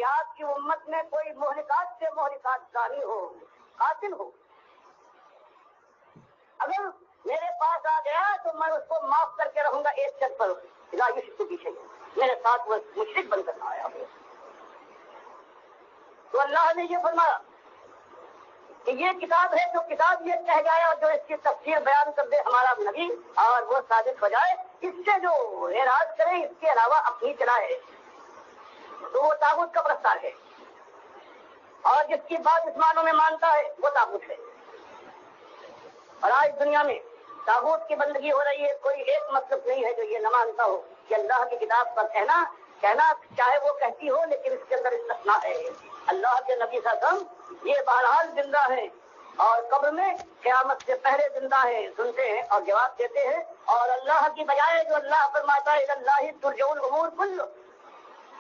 کہ آپ کی امت میں کوئی مہلکات سے مہلکات جاری ہو، قاتل ہو، اگر میرے پاس آ گیا تو میں اس کو معاف کر کے رہوں گا ایک شرط پر، لا یشرک بی شیئا، میرے ساتھ وہ مشرک بن کر آیا ہو۔ تو اللہ نے یہ فرمایا کہ یہ کتاب ہے، جو کتاب یہ کہہ جائے اور جو اس کی تفسیر بیان کر دے ہمارا نبی اور وہ ثابت ہو جائے، اس سے جو اعراض کرے اس کے علاوہ اپنی چلائے تو وہ طاغوت کا پرستار ہے، اور جس کی بات اس معنوں میں مانتا ہے وہ طاغوت ہے۔ اور آج دنیا میں طاغوت کی بندگی ہو رہی ہے، کوئی ایک مطلب نہیں ہے جو یہ نہ مانتا ہو کہ اللہ کی کتاب پر کہنا چاہے وہ کہتی ہو، لیکن اس کے اندر استثناء ہے۔ اللہ کے نبی صلی اللہ علیہ وسلم یہ بہرحال زندہ ہیں اور قبر میں قیامت سے پہلے زندہ ہیں، سنتے ہیں اور جواب دیتے ہیں، اور اللہ کی بجائے جو اللہ فرماتا ہے اللہ ترجع الامور کل،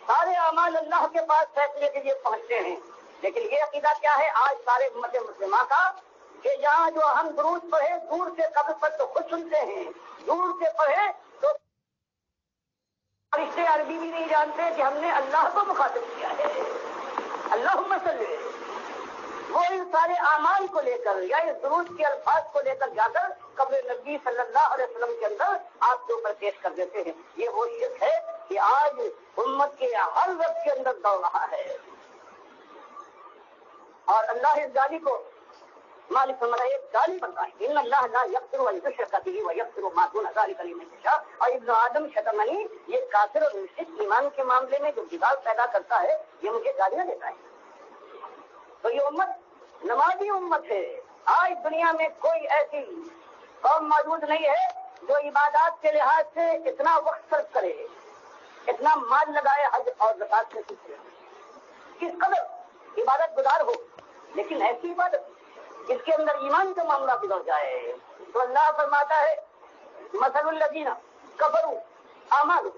سارے اعمال اللہ کے پاس فیصلے کے لیے پہنچتے ہیں۔ لیکن یہ عقیدہ کیا ہے آج سارے امت مسلمہ کا کہ یہاں جو ہم درود پڑھے دور سے قبر پر تو خود سنتے ہیں، دور سے پڑھے تو فرشتے عربی بھی نہیں جانتے کہ ہم نے اللہ کو مخاطب کیا ہے۔ اللہم صلی، وہ ان سارے اعمال کو لے کر یا اس درود کے الفاظ کو لے کر جا کر قبر نبی صلی اللہ علیہ وسلم کے اندر آپ کے اوپر پیش کر دیتے ہیں۔ یہ وہ شرک ہے کہ آج امت کے ہر وقت کے اندر دوڑ رہا ہے، اور اللہ اس گالی کو مالک فرماتا ہے ایک گالی بنتا ہے، ان اللہ لا یغفر ان یشرک به ویغفر ما دون ذلک لمن یشاء، اور ابن آدم شتمنی، یہ کافر اور مشرک ایمان کے معاملے میں جو جدال پیدا کرتا ہے یہ مجھے گالیاں دیتا ہے۔ تو یہ امت نمازی امت ہے۔ آج دنیا میں کوئی ایسی قوم موجود نہیں ہے جو عبادات کے لحاظ سے اتنا وقت صرف کرے، اتنا مال لگائے حج اور زکات کے سلسلے میں، کس قدر عبادت گزار ہو، لیکن ایسی عبادت جس کے اندر ایمان کا معاملہ بگڑ جائے۔ تو اللہ فرماتا ہے مثل الذین کفروا اعمالهم،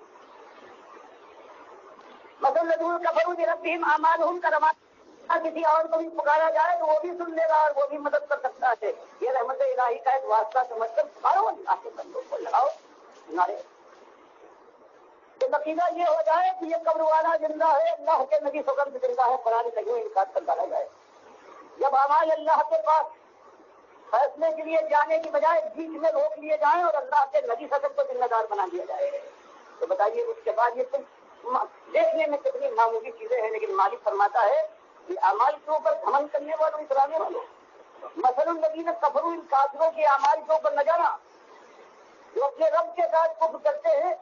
مثل الذین کفروا بربهم اعمالهم کرماد، کسی اور کو بھی پکارا جائے تو وہ بھی سن لے گا اور وہ بھی مدد کر سکتا ہے۔ یہ رحمت الہی کا ایک واسطہ سمجھ کر مارو اللہ کے بندوں کو، لگاؤ نعرے۔ تو عقیدہ یہ ہو جائے کہ یہ قبر والا زندہ ہے، اللہ کے نبی صلی اللہ علیہ وسلم زندہ ہے، قرآن کریم انکار کر ڈالا جائے۔ جب اعمال اللہ کے پاس فیصلے کے لیے جانے کی بجائے بیچ میں روک لیے جائیں اور اللہ کے نبی صلی اللہ علیہ وسلم کو ذمہ دار بنا دیا جائے، تو بتائیے اس کے بعد یہ دیکھنے میں کتنی معمولی چیزیں ہیں، لیکن مالک فرماتا ہے کہ اعمال کے اوپر گھمنڈ کرنے والوں، اترانے والوں، مثلا الذین کفروا، ان کافروں کے اعمال کے اوپر نہ جانا جو اپنے رب کے ساتھ کفر کرتے ہیں،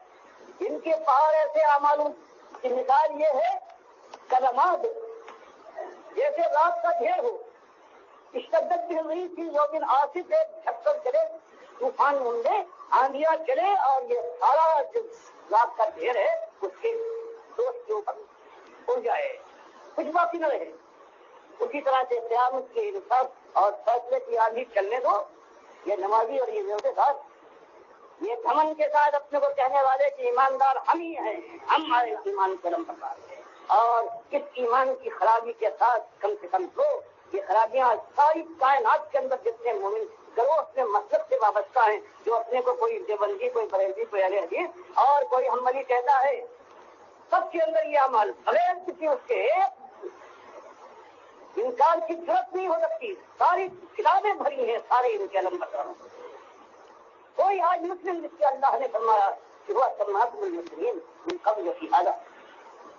ان کے پہاڑ ایسے اعمالوں کی مثال یہ ہے کلمات، جیسے رات کا ڈھیر ہو، اشتدت بھی ہوئی تھی لیکن آصف ایک جھکر چلے، طوفان منڈے، آندھیاں چلے، اور یہ سارا جو رات کا ڈھیر ہے اس کے دوست کے اوپر اڑ جائے، کچھ باقی نہ رہے۔ اسی طرح سے قیامت کے انصاف اور فیصلے کی آندھی چلنے دو۔ یہ نمازی اور یہ کے ساتھ، یہ گھمنڈ کے ساتھ اپنے کو کہنے والے کہ ایماندار ہم ہی ہیں، ہم ہمارے ایمان کو لم پکار ہیں، اور اس ایمان کی خرابی کے ساتھ کم سے کم دو یہ خرابیاں ساری کائنات کے اندر جتنے مومن گروہ اپنے مذہب سے وابستہ ہیں، جو اپنے کو کوئی دیوبندی، کوئی بریلوی، کوئی اہل حدیث اور کوئی حنبلی کہتا ہے، سب کے اندر یہ اعمال بغیر کسی اس کے انکار کی ضرورت نہیں ہو سکتی، ساری کتابیں بھری ہیں سارے ان کے علم برداروں۔ کوئی آج مسلم جس کے اللہ نے فرمایا کہ وہ سماعت المسلمین ان قبل فی هذا،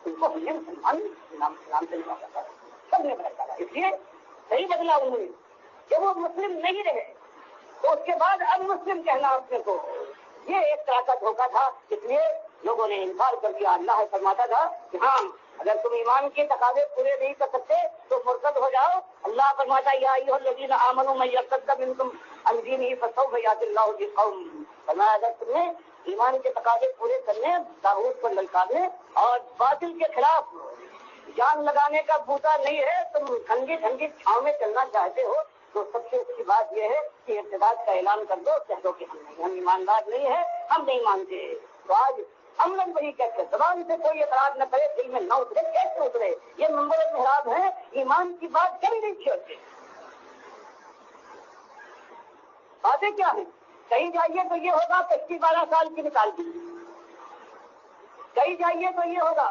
ان کو ہم نے مسلمان نام سے نکالا تھا، سب نے بدل ڈالا، اس لیے صحیح بدلا انہوں نے کہ وہ مسلم نہیں رہے، تو اس کے بعد اب مسلم کہنا اپنے کو یہ ایک طرح کا دھوکہ تھا، اس لیے لوگوں نے انکار کر دیا۔ اللہ فرماتا تھا کہ ہاں اگر تم ایمان کے تقاضے پورے نہیں کر سکتے تو مرتد ہو جاؤ۔ اللہ فرماتا یا ایھا الذین آمنوا من یرتد منکم عن دینہ فسوف یأتی اللہ بقوم، فرمایا اگر تم نے ایمان کے تقاضے پورے کرنے، طاغوت کو للکارنے اور باطل کے خلاف جان لگانے کا بوتا نہیں ہے، تم ٹھنڈی ٹھنڈی چھاؤں میں چلنا چاہتے ہو، تو سب سے اچھی بات یہ ہے کہ ارتداد کا اعلان کر دو، کہہ دو کہ ہم ایماندار نہیں ہیں، ہم نہیں مانتے۔ تو آج ہم لوگ وہی کہتے ہیں، زبان سے کوئی اعتراض نہ کرے، دل میں نہ اترے، کیسے اترے؟ یہ منبر محراب ہے، ایمان کی بات کبھی نہیں چھوڑتے۔ باتیں کیا ہیں؟ کہیں جائیے تو یہ ہوگا کشتی 12 سال کی نکال دی، کہیں جائیے تو یہ ہوگا